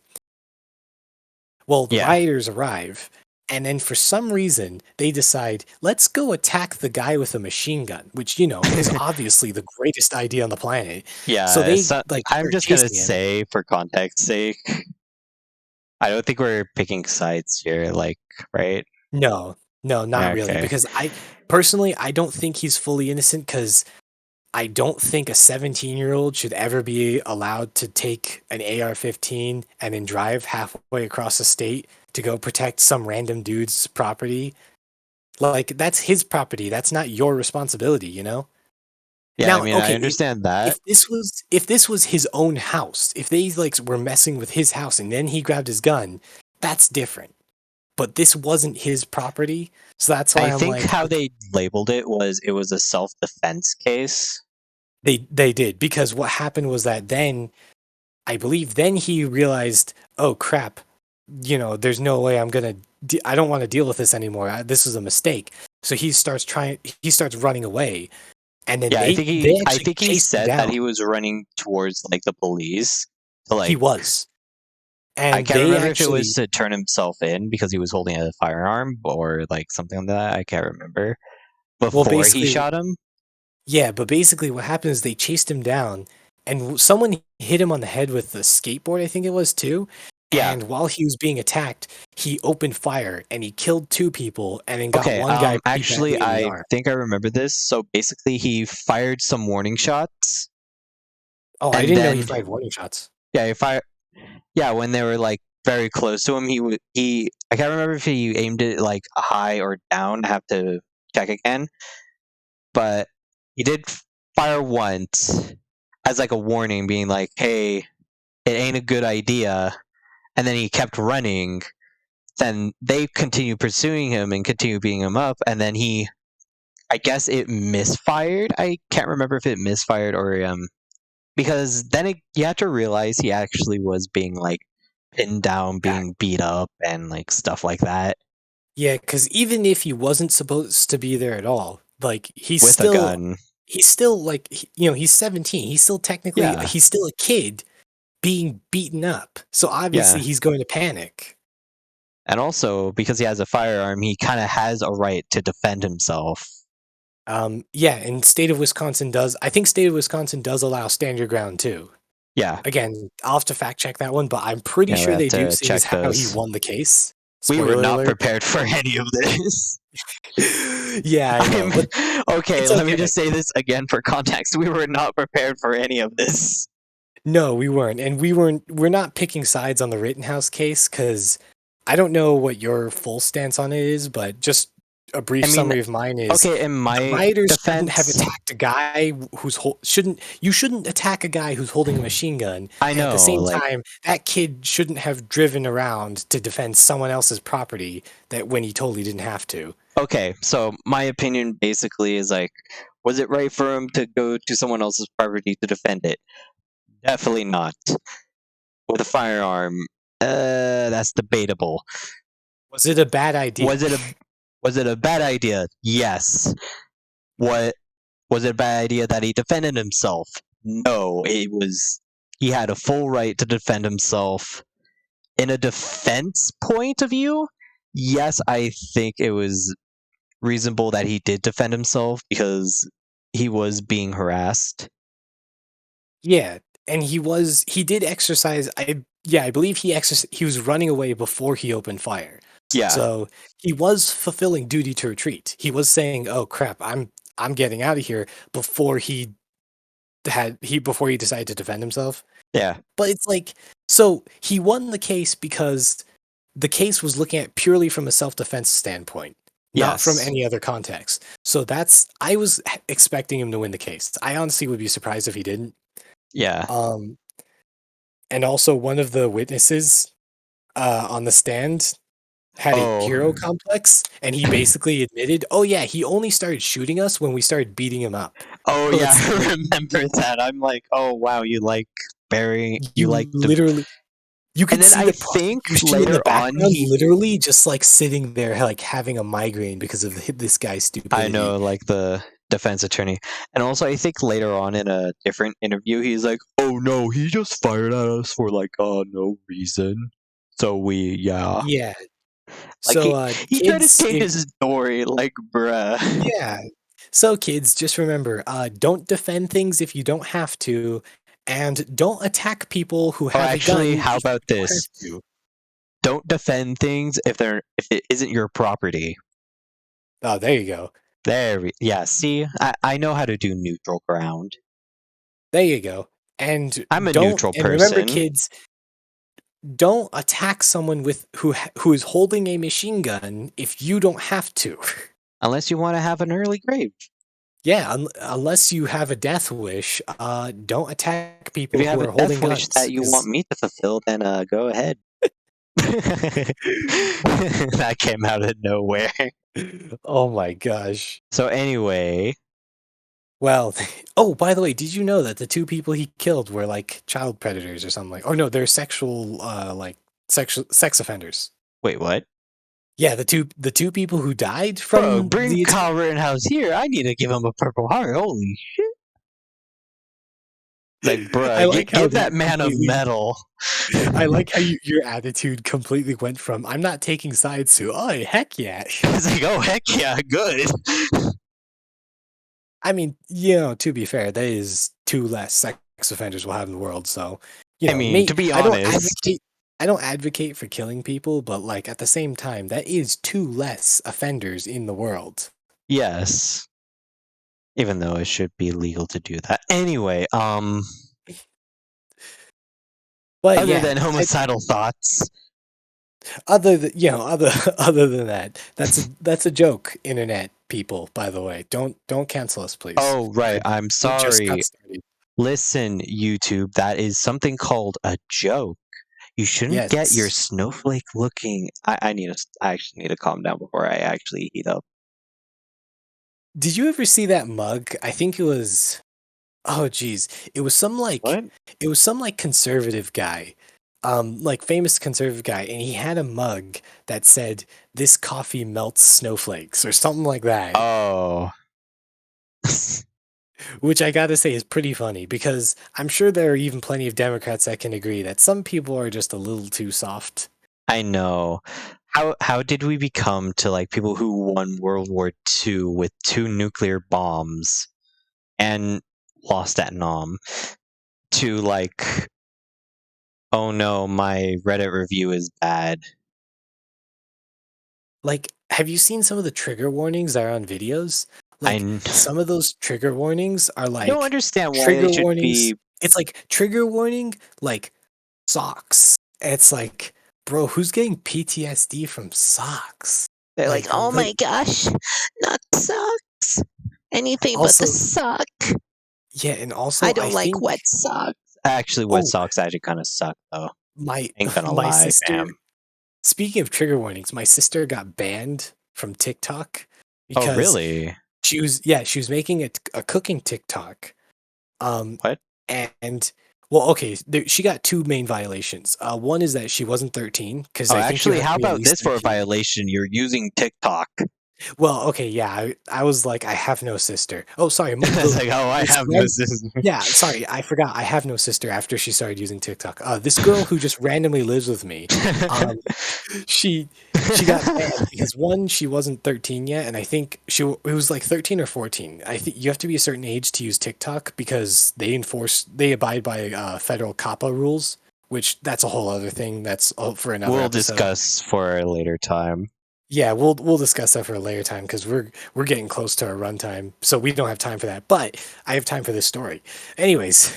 Well, the Yeah. rioters arrive, and then for some reason, they decide, let's go attack the guy with a machine gun, which, you know, is obviously the greatest idea on the planet. So Yeah. they So like I'm start just gonna chasing him. say, for context's sake, I don't think we're picking sides here. Like, right? No, no, not really. Okay. Because I personally, I don't think he's fully innocent because I don't think a 17-year-old should ever be allowed to take an AR-15 and then drive halfway across the state to go protect some random dude's property. Like that's his property. That's not your responsibility, you know? Yeah. I Now, mean, I okay, understand that. if this was his own house, if they like were messing with his house and then he grabbed his gun, that's different. But this wasn't his property, so that's why I I'm think like, how okay, they labeled it was a self-defense case. they did because what happened was that then I believe then he realized, oh crap, you know, there's no way I'm gonna. I don't want to deal with this anymore. This is a mistake. So he starts trying. He starts running away, and then Yeah, they I actually think he chased him said that down. he was running towards like the police to He like was, I and can't they remember if it was actually, to turn himself in because he was holding a firearm or like something like that. I can't remember. well, Before he basically, shot him? yeah. But basically, what happened is they chased him down, and someone hit him on the head with the skateboard. I think it was too. Yeah. And while he was being attacked, he opened fire and he killed two people, and then got Okay, one guy pretty actually badly in the I arm. think I remember this. So basically he fired some warning shots Oh, I and didn't know he then fired warning shots. yeah, he fired yeah, when they were like very close to him, he I can't remember if he aimed it like high or down. I have to check again. But he did fire once as like a warning, being like, "Hey, it ain't a good idea." And then he kept running. Then they continued pursuing him and continued beating him up. And then I guess it misfired. I can't remember if it misfired or because then you have to realize he actually was being like pinned down, being beat up, and like stuff like that Yeah, because even if he wasn't supposed to be there at all, like with a gun. he's still like you know he's 17. He's still technically Yeah, he's still a kid being beaten up. So obviously yeah. he's going to panic. And also, because he has a firearm, he kind of has a right to defend himself. Yeah, and state of Wisconsin does. I think state of Wisconsin does allow stand your ground too. Yeah, Again, I'll have to fact check that one, but I'm pretty yeah, we sure have they do, to seeing check as how he those. won the case. We were Spoiler not alert. prepared for any of this. Yeah, I know, I'm but okay. it's Let me okay. just say this again for context. We were not prepared for any of this. No, we weren't. And we're not picking sides on the Rittenhouse case because I don't know what your full stance on it is, but just a I brief mean, summary of mine is okay, in the my rioters shouldn't have defense, attacked a guy who's you shouldn't attack a guy who's holding a machine gun, I and at the know, same like, time that kid shouldn't have driven around to defend someone else's property that when he totally didn't have to. okay, so my opinion basically is like, was it right for him to go to someone else's property to defend it? Definitely not. With a firearm, that's debatable. Was it a bad idea? Was it a bad idea? Yes. What was it a bad idea that he defended himself? No, it was. He had a full right to defend himself. In a defense point of view, yes, I think it was reasonable that he did defend himself because he was being harassed. Yeah, and he did exercise. I believe he was running away before he opened fire. Yeah, So he was fulfilling duty to retreat. He was saying, "Oh crap, I'm getting out of here," before before he decided to defend himself. yeah, But it's like, so he won the case because the case was looking at purely from a self-defense standpoint, not from yes, any other context. So I was expecting him to win the case. I honestly would be surprised if he didn't. yeah. Um, and also one of the witnesses on the stand had a Oh, hero complex, and he basically admitted, "Oh yeah, he only started shooting us when we started beating him up." oh So yeah, it's I like remember that. I'm like, oh wow, you you like to, literally you and could then see I the think prosecution in the later on background, literally just like sitting there, like having a migraine because of this guy's I stupidity. know, like the defense attorney, and also I think later on in a different interview, he's like, "Oh no, he just fired at us for like no reason." So yeah, Yeah. like So, he tried to kids, change his story, like bruh. yeah. So, kids, just remember, don't defend things if you don't have to, and don't attack people who Or have a actually, gun how if you about don't have this? to. Don't defend things if it isn't your property. Oh, there you go. Yeah. See, I know how to do neutral ground. There you go. And I'm a neutral remember, person, kids, don't attack someone who is holding a machine gun if you don't have to. unless you want to have an early grave. Yeah, unless you have a death wish, don't attack If people you who have a are holding death wish guns. that you want me to fulfill, then go ahead. That came out of nowhere. Oh my gosh. So anyway, Well, oh, by the way, did you know that the two people he killed were like child predators or something like? Or no, they're sexual sex offenders. wait, what? Yeah, the two people who died Bro, from bring the attack. Kyle Rittenhouse here. I need to give him a Purple Heart. Holy shit! Like, I bruh, like how give that that man a completely. medal. I like how your attitude completely went from "I'm not taking sides" to "Oh heck yeah." It's like, oh heck yeah, good. I mean, to be fair, that is two less sex offenders we'll have in the world. So, I mean, me, to be I don't honest, advocate. I don't advocate for killing people, but like at the same time, that is two less offenders in the world. yes. Even though it should be legal to do that. Anyway, But other yeah, than homicidal thoughts. other other than that, that's a joke, internet people. By the way, don't cancel us, please. Oh, right. I'm We just got sorry. started. Listen, YouTube, that is something called a joke. You shouldn't get your Yes. snowflake looking. I actually need to calm down before I actually heat up. Did you ever see that mug? I think it was. Oh geez, What? it was some like conservative guy, like famous conservative guy, and he had a mug that said "This coffee melts snowflakes" or something like that, Oh. which I gotta say is pretty funny because I'm sure there are even plenty of Democrats that can agree that some people are just a little too soft. I know. How did we become to like people who won World War II with two nuclear bombs and lost at Nam to like, oh no, my Reddit review is bad. Like, have you seen some of the trigger warnings that are on videos? I Like, some of those trigger warnings are don't like understand why they trigger should warnings. be. It's like trigger warning, like socks. It's like, bro, who's getting PTSD from socks? They're like, Like, oh my gosh, not socks. Anything but the also, sock. yeah, and I also, I don't like think, wet socks. Actually, wet oh, socks actually kind of suck though. my Ain't gonna my lie, sister. fam. Speaking of trigger warnings, my sister got banned from TikTok Oh because really? she was making a cooking TikTok. Um, What? and well, okay, she got two main violations. One is that she wasn't 13 because Oh, I think you actually, have to how be at about least this for a 13. violation? You're using TikTok. Well, okay, yeah, I was like, I have no sister. Oh, sorry, It's like, oh, I this have no ran sister. yeah, sorry, I forgot. I have no sister after she started using TikTok. This girl who just randomly lives with me, um, she she got banned because one, she wasn't 13 yet, and I think it was like 13 or 14. I think you have to be a certain age to use TikTok because they abide by federal COPPA rules, which that's a whole other thing. That's for another We'll episode. discuss for a later time. Yeah, we'll discuss that for a later time because we're getting close to our runtime, so we don't have time for that. But I have time for this story. Anyways,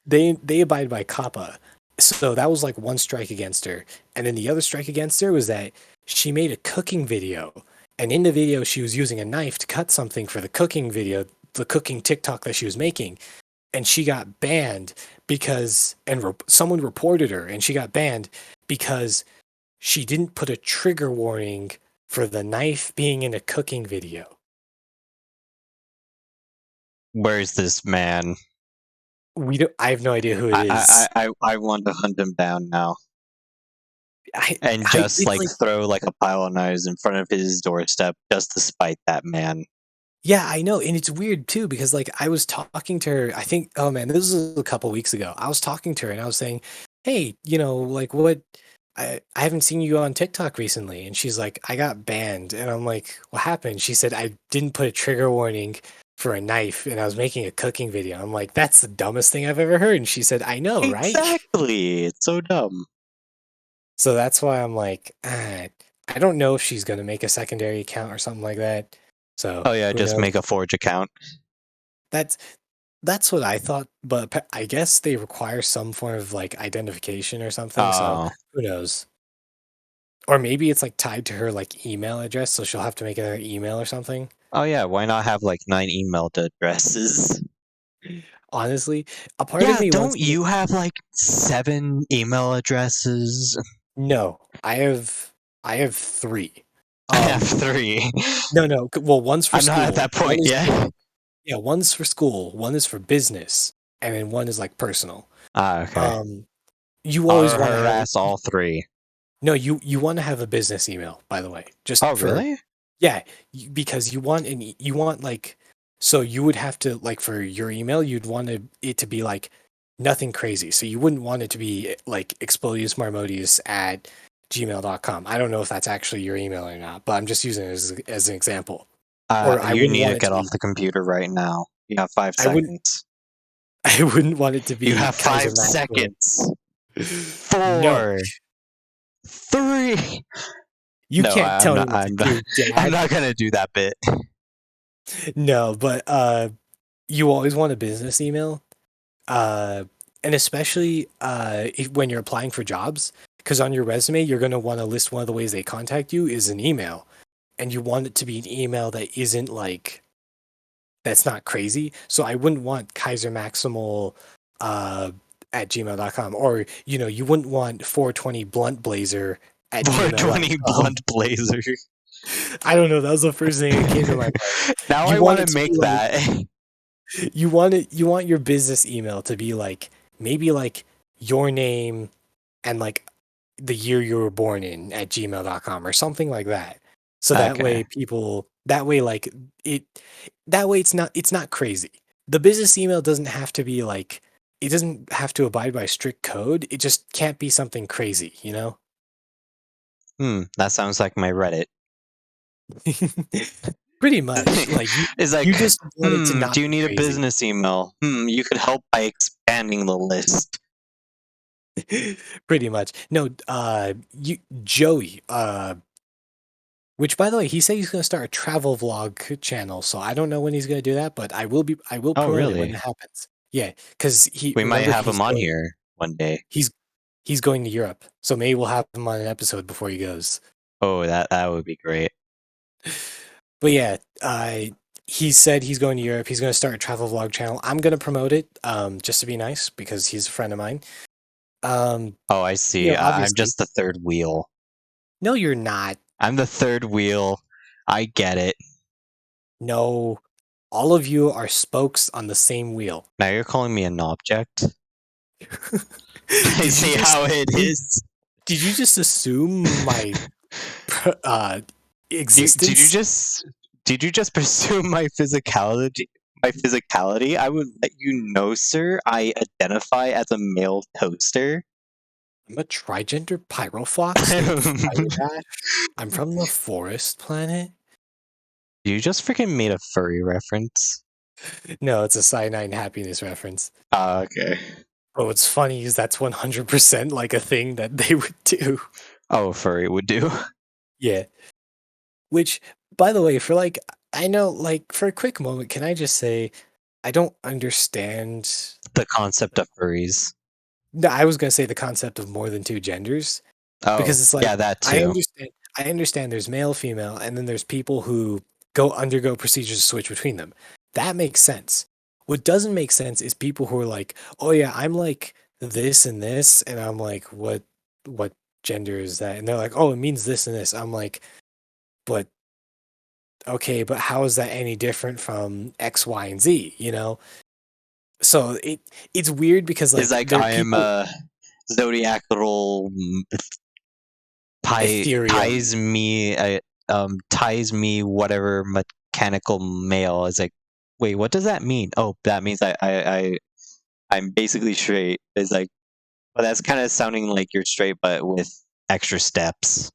they abide by COPPA, so that was like one strike against her, and then the other strike against her was that she made a cooking video, and in the video she was using a knife to cut something for the cooking video, the cooking TikTok that she was making, and she got banned because someone reported her, and she got banned because she didn't put a trigger warning for the knife being in a cooking video. Where's this man? I have no idea who it I, is. I, I, I want to hunt him down now and just It's like like, throw like a pile of knives in front of his doorstep just to spite that man. yeah, I know. And it's weird too, because like I was talking to her, I think, oh man, this was a couple weeks ago. I was talking to her and I was saying, hey, like I haven't seen you on TikTok recently. And she's like, I got banned. And I'm like, what happened? She said, I didn't put a trigger warning for a knife and I was making a cooking video. I'm like, that's the dumbest thing I've ever heard. And she said, I know, right? Exactly. It's so dumb. So that's why I'm like, I don't know if she's gonna make a secondary account or something like that. So Oh yeah, who just make knows? a forge account. That's that's what I thought, but I guess they require some form of like identification or something. So Oh. who knows? Or maybe it's like tied to her like email address, so she'll have to make another email or something. Oh yeah, why not have like 9 email addresses? Honestly, a part of Yeah, me wants don't to. you have like 7 email addresses? No, I have three. I have Um, 3. no. Well, one's for I'm not at school. that point yet. Yeah, one's for school, one is for business, and then one is like personal. Ah, okay. Um, you I'll always want to have harass all 3. no, you want to have a business email, by the way, Oh, just for really? yeah, because you want like so you would have to like for your email, you'd want it to be like nothing crazy. So you wouldn't want it to be like explodiusmarmodius at gmail.com. I don't know if that's actually your email or not, but I'm just using it as an example. Or I You wouldn't need to want it get to off be the computer right now. You have 5 I wouldn't seconds. I wouldn't want it to You be have Kaiser 5 Maximal. seconds. No, 4, 3. you No, can't I'm tell me not. what to I'm not. do, I'm Dad. not gonna do that bit. No, but you always want a business email, uh, and especially when you're applying for jobs, because on your resume you're gonna want to list one of the ways they contact you is an email, and you want it to be an email that isn't like that's not crazy. So I wouldn't want Kaiser Maximal uh, at gmail.com, or you wouldn't want 420 blunt blazer at 420 gmail.com. blunt blazer. I don't know. That was the first thing that came to my mind. Now I You want want it to to make be like that. you want your business email to be like maybe like your name and like the year you were born in at gmail.com or something like that. So Okay. that way like it that way it's not crazy. The business email doesn't have to be like it doesn't have to abide by strict code. It just can't be something crazy, you know? That sounds like my Reddit. Pretty much. Like It's like, you just want it to do not you be need a crazy. business email? You could help by expanding the list. Pretty much. No, Joey, which by the way, he said he's going to start a travel vlog channel. So I don't know when he's going to do that, but I will Oh, promote it when really? it happens. Yeah, because We might remember have him on here one day. he's he's going to Europe, so maybe we'll have him on an episode before he goes. Oh, that would be great. But yeah, he said he's going to Europe. He's going to start a travel vlog channel. I'm going to promote it, just to be nice because he's a friend of mine. Oh, I see. I'm Obviously, just the third wheel. no, you're not. I'm the third wheel. I get it. No, all of you are spokes on the same wheel. Now you're calling me an object? I Did you see just how it is. did you just assume my uh Did you existence. just pursue my physicality? My physicality? I would let you know, sir. I identify as a male toaster. I'm a trigender pyrofox named Fire Dash. I'm from the forest planet. You just freaking made a furry reference. No, it's a cyanide happiness reference. Okay. But what's funny is that's 100% like a thing that they would do. Oh, furry would do. Yeah. Which, by the way, for like, I know, like, for a quick moment, can I just say, I don't understand. The concept of furries. No, I was gonna say the concept of more than two genders Oh, because it's like yeah, that I too. understand. I understand there's male, female, and then there's people who undergo procedures to switch between them. That makes sense. What doesn't make sense is people who are like, "Oh yeah, I'm like this and this," and I'm like, What gender is that?" And they're like, "Oh, it means this and this." I'm like, "But okay, but how is that any different from X, Y, and Z?" You know? So it's weird because It's like like there are I am people a zodiacal Ethereum. ties me whatever mechanical male. Is like, wait, what does that mean? Oh, that means I'm basically straight. It's like, but that's kind of sounding like you're straight, but with extra steps.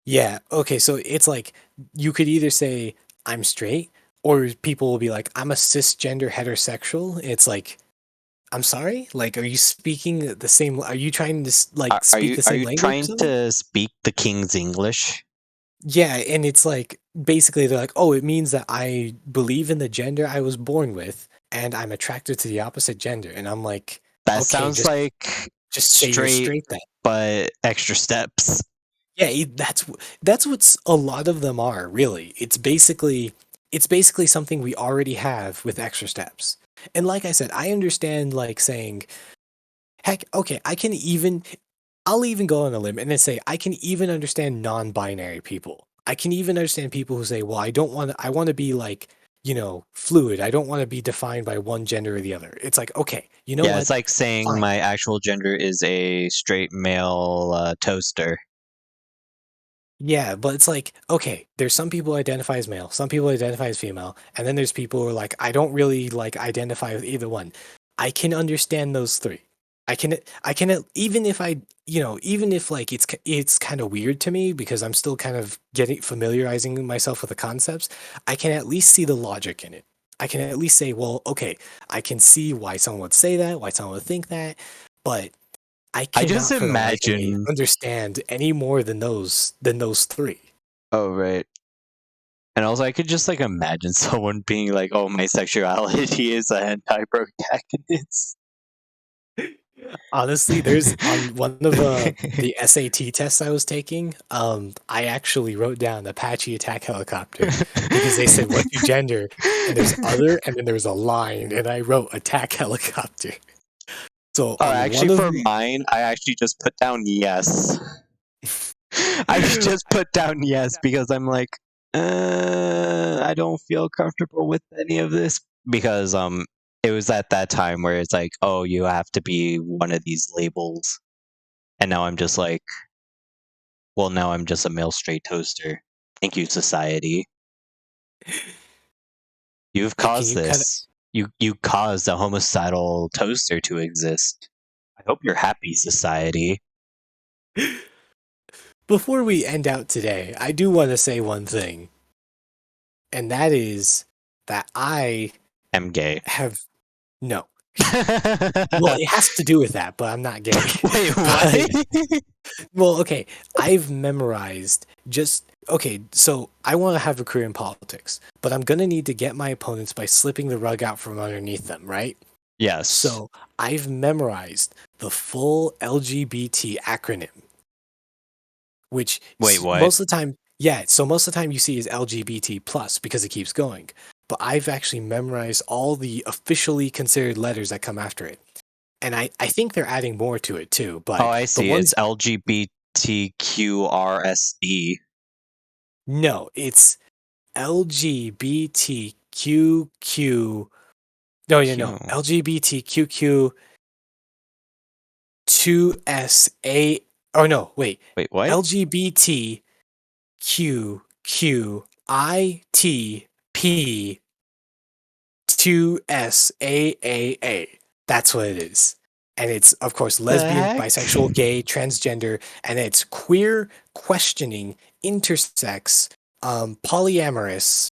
Yeah. Okay. So it's like you could either say I'm straight, or people will be like I'm a cisgender heterosexual. It's like I'm sorry. Like, are you speaking the same? Are you trying to like Are speak you the are same you language or trying something? to speak the king's English? Yeah. And it's like basically they're like, oh, it means that I believe in the gender I was born with, and I'm attracted to the opposite gender. And I'm like, That okay, sounds like just say you're straight, straight then. but extra steps. Yeah, that's what's a lot of them are, really. It's basically something we already have with extra steps. And like I said, I understand like saying, heck, okay, I'll even go on a limb and then say I can even understand non-binary people. I can even understand people who say, well, I want to be like, fluid. I don't want to be defined by one gender or the other. It's like, okay, you know Yeah, it's what? like saying Fine. my actual gender is a straight male toaster. Yeah, but it's like, okay, there's some people who identify as male, some people identify as female, and then there's people who are like, I don't really like identify with either one. I can understand those three. I can even if even if like it's kind of weird to me because I'm still kind of getting familiarizing myself with the concepts, I can at least see the logic in it. I can at least say, well, okay, I can see why someone would say that, why someone would think that, but I I just cannot for the life of me imagine. understand any more than those three. Oh, right. And also, I could just like imagine someone being like, "Oh, my sexuality is a hentai protagonist." Honestly, there's on one of the SAT tests I was taking, I actually wrote down Apache attack helicopter because they said, "What's your gender?" And there's other, and then there's a line, and I wrote attack helicopter. So Oh, on actually, one of for mine, I actually just put down yes. I just put down yes because I'm like, I don't feel comfortable with any of this because it was at that time where it's like, oh, you have to be one of these labels, and now I'm just like, well, now I'm just a male straight toaster. Thank you, society. You've can caused you cut this. You caused a homicidal toaster to exist. I hope you're happy, society. before we end out today, I do want to say one thing, and that is that I I'm gay. have no. Well, it has to do with that, but I'm not gay. Wait, But what? well, okay, I've memorized just okay, so I want to have a career in politics, but I'm gonna need to get my opponents by slipping the rug out from underneath them, right? Yes. So I've memorized the full LGBT acronym, which Wait, what? most of the time, yeah, so most of the time you see is LGBT plus because it keeps going. But I've actually memorized all the officially considered letters that come after it. And I think they're adding more to it too, Oh, but I the see. It's ones LGBTQRSD. no, it's LGBTQQ. No, no, no. Q. LGBTQ2SA. Oh, no, wait. Wait, what? LGBTQ. Q I T P 2SAAA. That's what it is. And it's, of course, The lesbian, heck? bisexual, gay, transgender, and it's queer, questioning, intersex, polyamorous.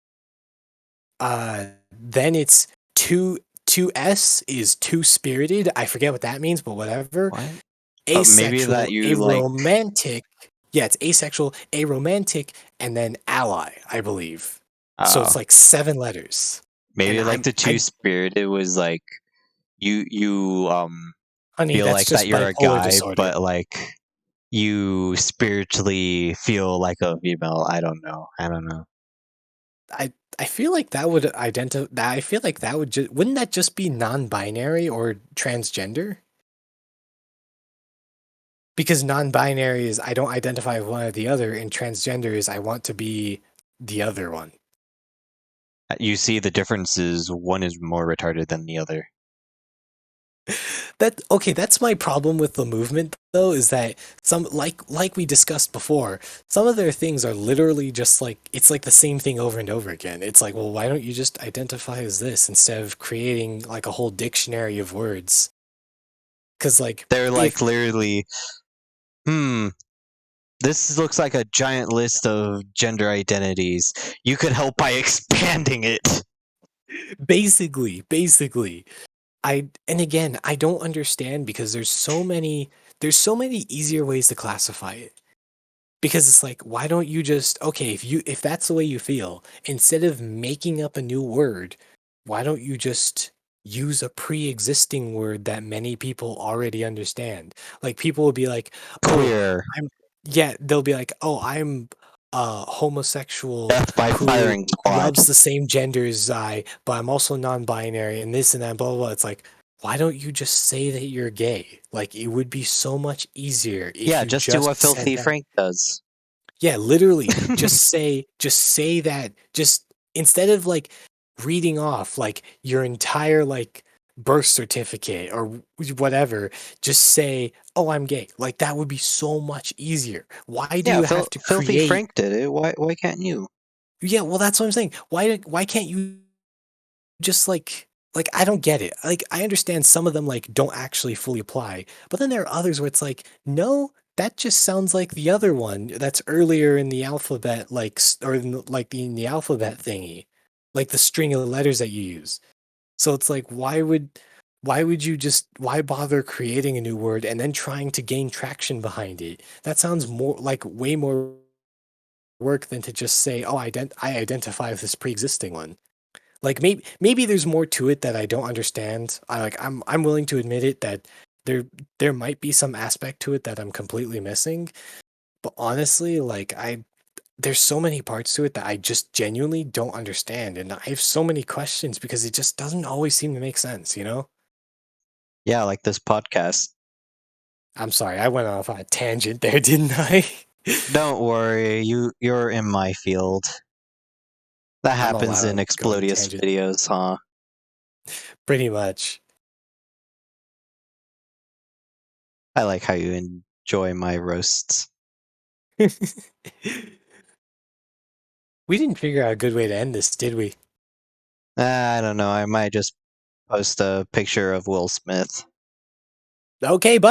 Then it's two S is two spirited. I forget what that means, but whatever. What? Oh, maybe that Asexual, you like. aromantic. Yeah, it's asexual, aromantic, and then ally, I believe. So Oh, it's like 7 letters. And maybe like the two spirit. It was like you honey, feel that's like that just you're a bipolar guy, disorder. but like you spiritually feel like a female. I don't know. I don't know. I I feel like that would identify. I feel like that would just wouldn't that just be non-binary or transgender? Because non-binary is I don't identify with one or the other, and transgender is I want to be the other one. You see the differences. One is more retarded than the other. That okay, that's my problem with the movement though, is that some like we discussed before, some of their things are literally just like it's like the same thing over and over again. It's like, well, why don't you just identify as this instead of creating like a whole dictionary of words? Because like They're if like literally, hmm, this looks like a giant list of gender identities. You could help by expanding it. basically and again, I don't understand because there's so many easier ways to classify it. Because it's like, why don't you just okay, if that's the way you feel, instead of making up a new word, why don't you just use a pre-existing word that many people already understand? Like people will be like, "Oh, Queer. I'm yeah, they'll be like, "Oh, I'm a homosexual Death by who firing squad. loves the same gender as I, but I'm also non-binary and this and that, blah blah blah." It's like, why don't you just say that you're gay? Like it would be so much easier if Yeah, you just do what just said Filthy that. Frank does. Yeah, literally, just say that. Just instead of like reading off like your entire like birth certificate or whatever, just say, "Oh, I'm gay." Like that would be so much easier. Why do Yeah, you have to Filthy create? Frank did it. Why can't you? Yeah, well, that's what I'm saying. Why can't you just like I don't get it. Like I understand some of them like don't actually fully apply, but then there are others where it's like, no, that just sounds like the other one that's earlier in the alphabet, like or in the alphabet thingy, like the string of letters that you use. So it's like, why would you just why bother creating a new word and then trying to gain traction behind it? That sounds more like way more work than to just say, oh, I identify with this pre-existing one. Like maybe there's more to it that I don't understand. I'm willing to admit it that there might be some aspect to it that I'm completely missing. But honestly, like I there's so many parts to it that I just genuinely don't understand. And I have so many questions because it just doesn't always seem to make sense, you know? Yeah, like this podcast. I'm sorry, I went off on a tangent there, didn't I? Don't worry, you're in my field. That I'm happens in allowed to go on Explodious tangent. videos, huh? Pretty much. I like how you enjoy my roasts. We didn't figure out a good way to end this, did we? I don't know. I might just post a picture of Will Smith. Okay, bye.